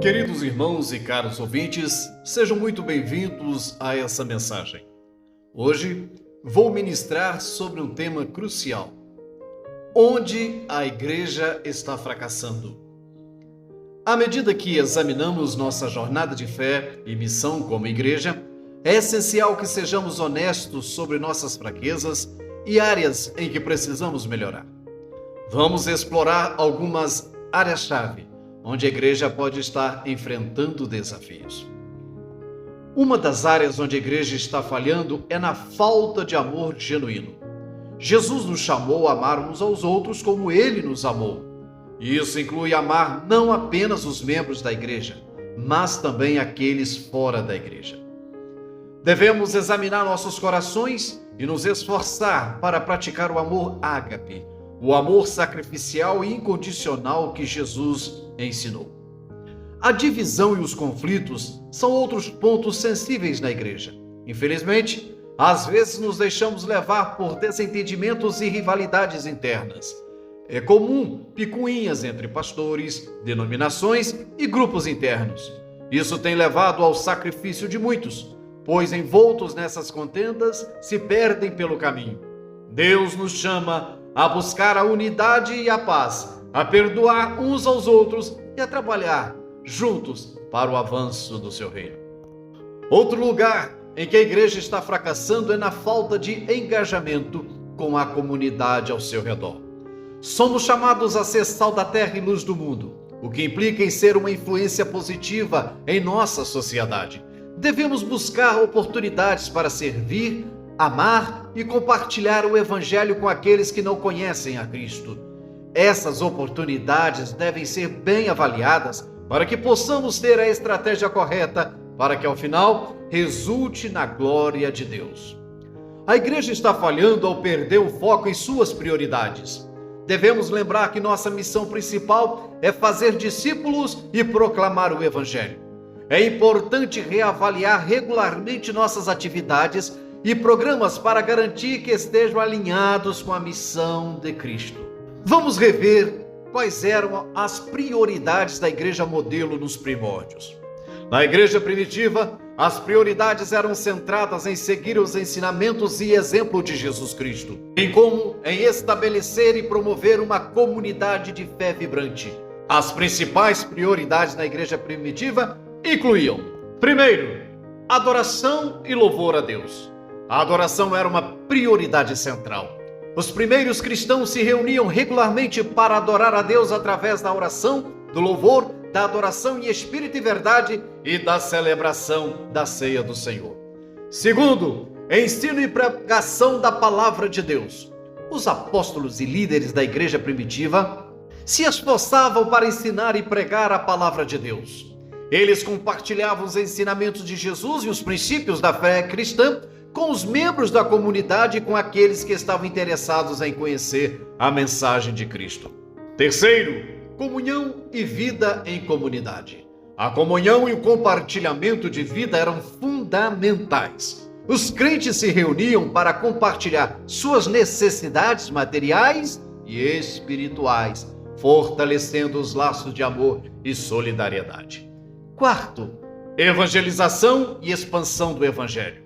Queridos irmãos e caros ouvintes, sejam muito bem-vindos a essa mensagem. Hoje vou ministrar sobre um tema crucial: onde a igreja está fracassando. À medida que examinamos nossa jornada de fé e missão como igreja, é essencial que sejamos honestos sobre nossas fraquezas e áreas em que precisamos melhorar. Vamos explorar algumas áreas-chave onde a igreja pode estar enfrentando desafios. Uma das áreas onde a igreja está falhando é na falta de amor genuíno. Jesus nos chamou a amar uns aos outros como Ele nos amou. Isso inclui amar não apenas os membros da igreja, mas também aqueles fora da igreja. Devemos examinar nossos corações e nos esforçar para praticar o amor ágape, o amor sacrificial e incondicional que Jesus ensinou. A divisão e os conflitos são outros pontos sensíveis na igreja. Infelizmente, às vezes nos deixamos levar por desentendimentos e rivalidades internas. É comum picuinhas entre pastores, denominações e grupos internos. Isso tem levado ao sacrifício de muitos, pois envoltos nessas contendas se perdem pelo caminho. Deus nos chama a buscar a unidade e a paz, a perdoar uns aos outros e a trabalhar juntos para o avanço do seu reino. Outro lugar em que a igreja está fracassando é na falta de engajamento com a comunidade ao seu redor. Somos chamados a ser sal da terra e luz do mundo, o que implica em ser uma influência positiva em nossa sociedade. Devemos buscar oportunidades para servir, amar e compartilhar o Evangelho com aqueles que não conhecem a Cristo. Essas oportunidades devem ser bem avaliadas para que possamos ter a estratégia correta para que, ao final, resulte na glória de Deus. A igreja está falhando ao perder o foco em suas prioridades. Devemos lembrar que nossa missão principal é fazer discípulos e proclamar o Evangelho. É importante reavaliar regularmente nossas atividades e programas para garantir que estejam alinhados com a missão de Cristo. Vamos rever quais eram as prioridades da igreja modelo nos primórdios. Na igreja primitiva, as prioridades eram centradas em seguir os ensinamentos e exemplo de Jesus Cristo, bem como em estabelecer e promover uma comunidade de fé vibrante. As principais prioridades da igreja primitiva incluíam: primeiro, adoração e louvor a Deus. A adoração era uma prioridade central. Os primeiros cristãos se reuniam regularmente para adorar a Deus através da oração, do louvor, da adoração em espírito e verdade e da celebração da ceia do Senhor. Segundo, ensino e pregação da palavra de Deus. Os apóstolos e líderes da igreja primitiva se esforçavam para ensinar e pregar a palavra de Deus. Eles compartilhavam os ensinamentos de Jesus e os princípios da fé cristã com os membros da comunidade e com aqueles que estavam interessados em conhecer a mensagem de Cristo. Terceiro, comunhão e vida em comunidade. A comunhão e o compartilhamento de vida eram fundamentais. Os crentes se reuniam para compartilhar suas necessidades materiais e espirituais, fortalecendo os laços de amor e solidariedade. Quarto, evangelização e expansão do Evangelho.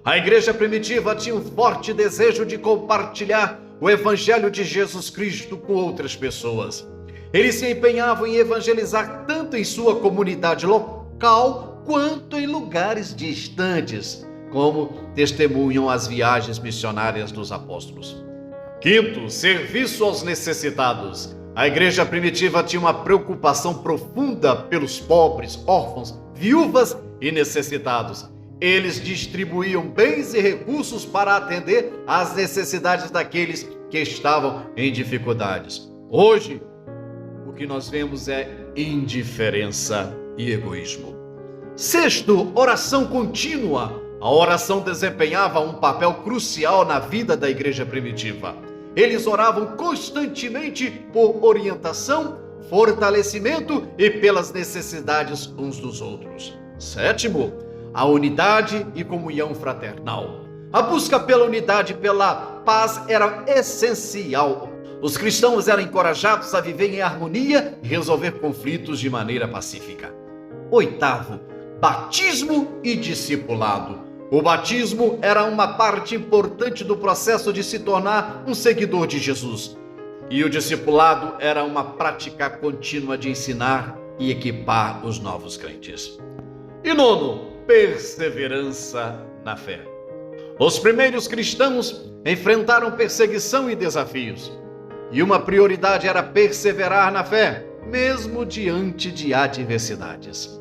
A igreja primitiva tinha um forte desejo de compartilhar o Evangelho de Jesus Cristo com outras pessoas. Eles se empenhavam em evangelizar tanto em sua comunidade local quanto em lugares distantes, como testemunham as viagens missionárias dos apóstolos. Quinto, serviço aos necessitados. A igreja primitiva tinha uma preocupação profunda pelos pobres, órfãos, viúvas e necessitados. Eles distribuíam bens e recursos para atender às necessidades daqueles que estavam em dificuldades. Hoje, o que nós vemos é indiferença e egoísmo. Sexto, oração contínua. A oração desempenhava um papel crucial na vida da igreja primitiva. Eles oravam constantemente por orientação, fortalecimento e pelas necessidades uns dos outros. Sétimo, a unidade e comunhão fraternal. A busca pela unidade e pela paz era essencial. Os cristãos eram encorajados a viver em harmonia e resolver conflitos de maneira pacífica. Oitavo, batismo e discipulado. O batismo era uma parte importante do processo de se tornar um seguidor de Jesus. E o discipulado era uma prática contínua de ensinar e equipar os novos crentes. E nono, perseverança na fé. Os primeiros cristãos enfrentaram perseguição e desafios. E uma prioridade era perseverar na fé, mesmo diante de adversidades.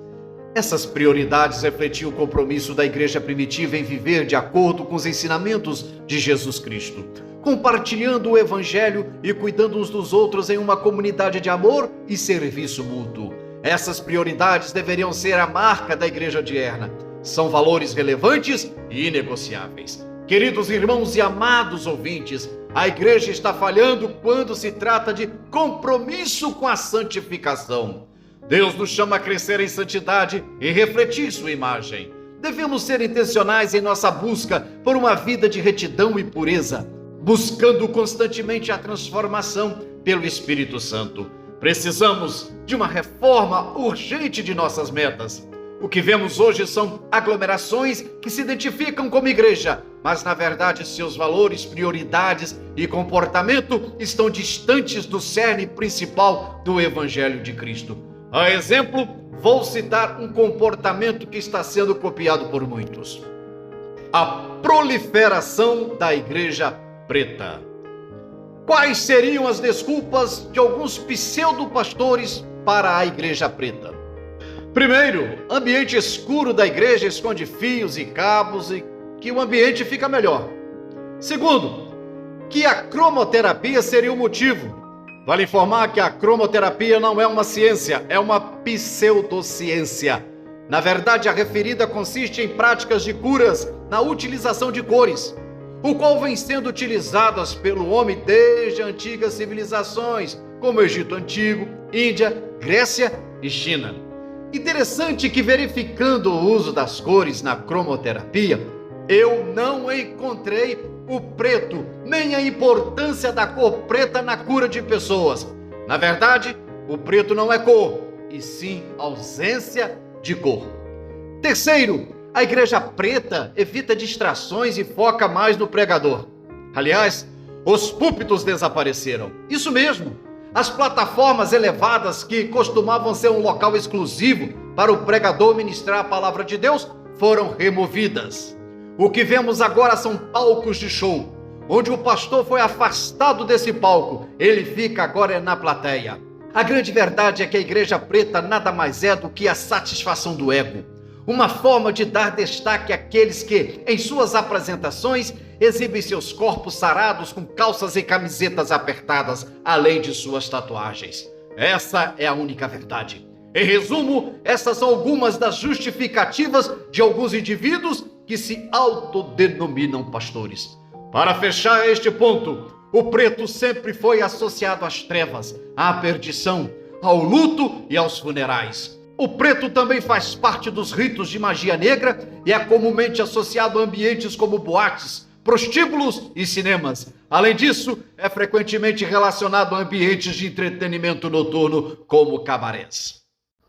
Essas prioridades refletiam o compromisso da igreja primitiva em viver de acordo com os ensinamentos de Jesus Cristo, compartilhando o evangelho e cuidando uns dos outros em uma comunidade de amor e serviço mútuo. Essas prioridades deveriam ser a marca da igreja odierna. São valores relevantes e inegociáveis. Queridos irmãos e amados ouvintes, a igreja está falhando quando se trata de compromisso com a santificação. Deus nos chama a crescer em santidade e refletir sua imagem. Devemos ser intencionais em nossa busca por uma vida de retidão e pureza, buscando constantemente a transformação pelo Espírito Santo. Precisamos de uma reforma urgente de nossas metas. O que vemos hoje são aglomerações que se identificam como igreja, mas na verdade seus valores, prioridades e comportamento estão distantes do cerne principal do Evangelho de Cristo. A exemplo, vou citar um comportamento que está sendo copiado por muitos: a proliferação da igreja preta. Quais seriam as desculpas de alguns pseudo-pastores para a igreja preta? Primeiro, ambiente escuro da igreja esconde fios e cabos e que o ambiente fica melhor. Segundo, que a cromoterapia seria o motivo. Vale informar que a cromoterapia não é uma ciência, é uma pseudociência. Na verdade, a referida consiste em práticas de curas na utilização de cores, o qual vem sendo utilizadas pelo homem desde antigas civilizações, como Egito Antigo, Índia, Grécia e China. Interessante que, verificando o uso das cores na cromoterapia, eu não encontrei o preto, nem a importância da cor preta na cura de pessoas. Na verdade, o preto não é cor, e sim ausência de cor. Terceiro, a igreja preta evita distrações e foca mais no pregador. Aliás, os púlpitos desapareceram. Isso mesmo, as plataformas elevadas que costumavam ser um local exclusivo para o pregador ministrar a palavra de Deus foram removidas. O que vemos agora são palcos de show, onde o pastor foi afastado desse palco, ele fica agora na plateia. A grande verdade é que a igreja preta nada mais é do que a satisfação do ego, uma forma de dar destaque àqueles que, em suas apresentações, exibem seus corpos sarados com calças e camisetas apertadas, além de suas tatuagens. Essa é a única verdade. Em resumo, essas são algumas das justificativas de alguns indivíduos que se autodenominam pastores. Para fechar este ponto, o preto sempre foi associado às trevas, à perdição, ao luto e aos funerais. O preto também faz parte dos ritos de magia negra e é comumente associado a ambientes como boates, prostíbulos e cinemas. Além disso, é frequentemente relacionado a ambientes de entretenimento noturno como cabarés.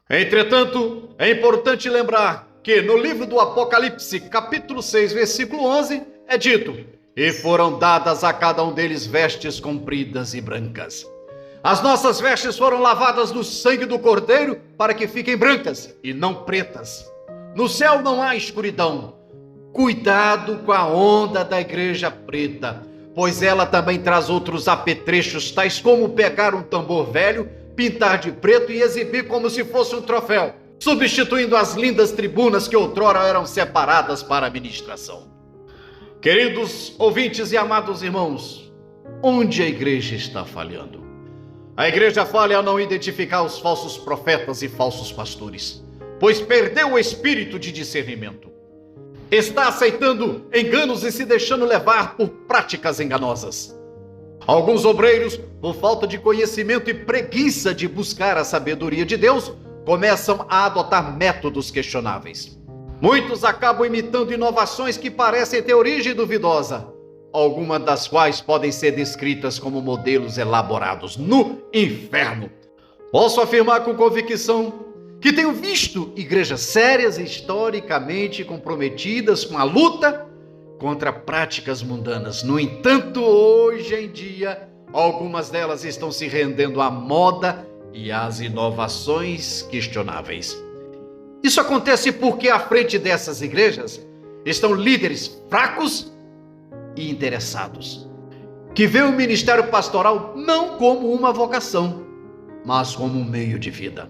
Entretanto, é importante lembrar que no livro do Apocalipse, capítulo 6, versículo 11, é dito: e foram dadas a cada um deles vestes compridas e brancas. As nossas vestes foram lavadas no sangue do Cordeiro para que fiquem brancas e não pretas. No céu não há escuridão. Cuidado com a onda da igreja preta, pois ela também traz outros apetrechos, tais como pegar um tambor velho, pintar de preto e exibir como se fosse um troféu, substituindo as lindas tribunas que outrora eram separadas para a ministração. Queridos ouvintes e amados irmãos, onde a igreja está falhando? A igreja falha ao não identificar os falsos profetas e falsos pastores, pois perdeu o espírito de discernimento. Está aceitando enganos e se deixando levar por práticas enganosas. Alguns obreiros, por falta de conhecimento e preguiça de buscar a sabedoria de Deus, começam a adotar métodos questionáveis. Muitos acabam imitando inovações que parecem ter origem duvidosa, algumas das quais podem ser descritas como modelos elaborados no inferno. Posso afirmar com convicção que tenho visto igrejas sérias e historicamente comprometidas com a luta contra práticas mundanas. No entanto, hoje em dia, algumas delas estão se rendendo à moda e às inovações questionáveis. Isso acontece porque à frente dessas igrejas estão líderes fracos e interessados, que veem o ministério pastoral não como uma vocação, mas como um meio de vida.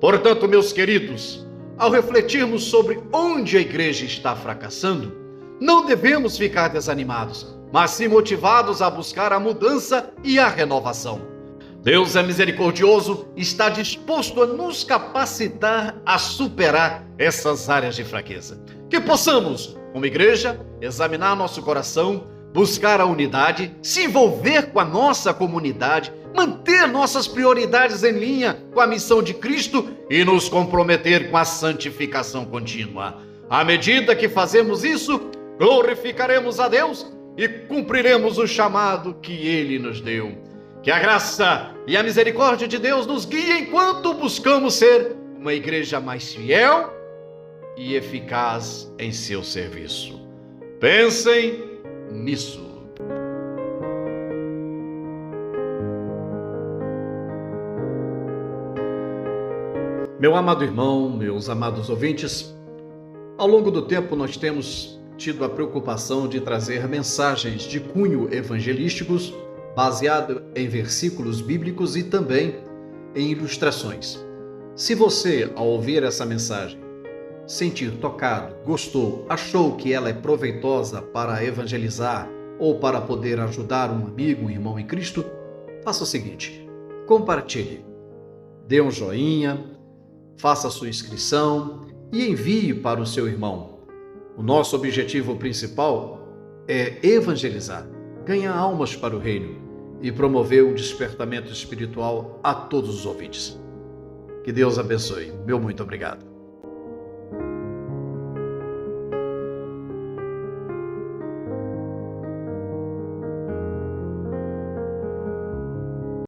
Portanto, meus queridos, ao refletirmos sobre onde a igreja está fracassando, não devemos ficar desanimados, mas sim motivados a buscar a mudança e a renovação. Deus é misericordioso, está disposto a nos capacitar a superar essas áreas de fraqueza. Que possamos, como igreja, examinar nosso coração, buscar a unidade, se envolver com a nossa comunidade, manter nossas prioridades em linha com a missão de Cristo e nos comprometer com a santificação contínua. À medida que fazemos isso, glorificaremos a Deus e cumpriremos o chamado que Ele nos deu. Que a graça e a misericórdia de Deus nos guiem enquanto buscamos ser uma igreja mais fiel e eficaz em seu serviço. Pensem nisso. Meu amado irmão, meus amados ouvintes, ao longo do tempo nós temos tido a preocupação de trazer mensagens de cunho evangelísticos baseado em versículos bíblicos e também em ilustrações. Se você, ao ouvir essa mensagem, sentir tocado, gostou, achou que ela é proveitosa para evangelizar ou para poder ajudar um amigo, um irmão em Cristo, faça o seguinte: compartilhe, dê um joinha, faça a sua inscrição e envie para o seu irmão. O nosso objetivo principal é evangelizar, ganhar almas para o reino e promover um despertamento espiritual a todos os ouvintes. Que Deus abençoe. Meu muito obrigado.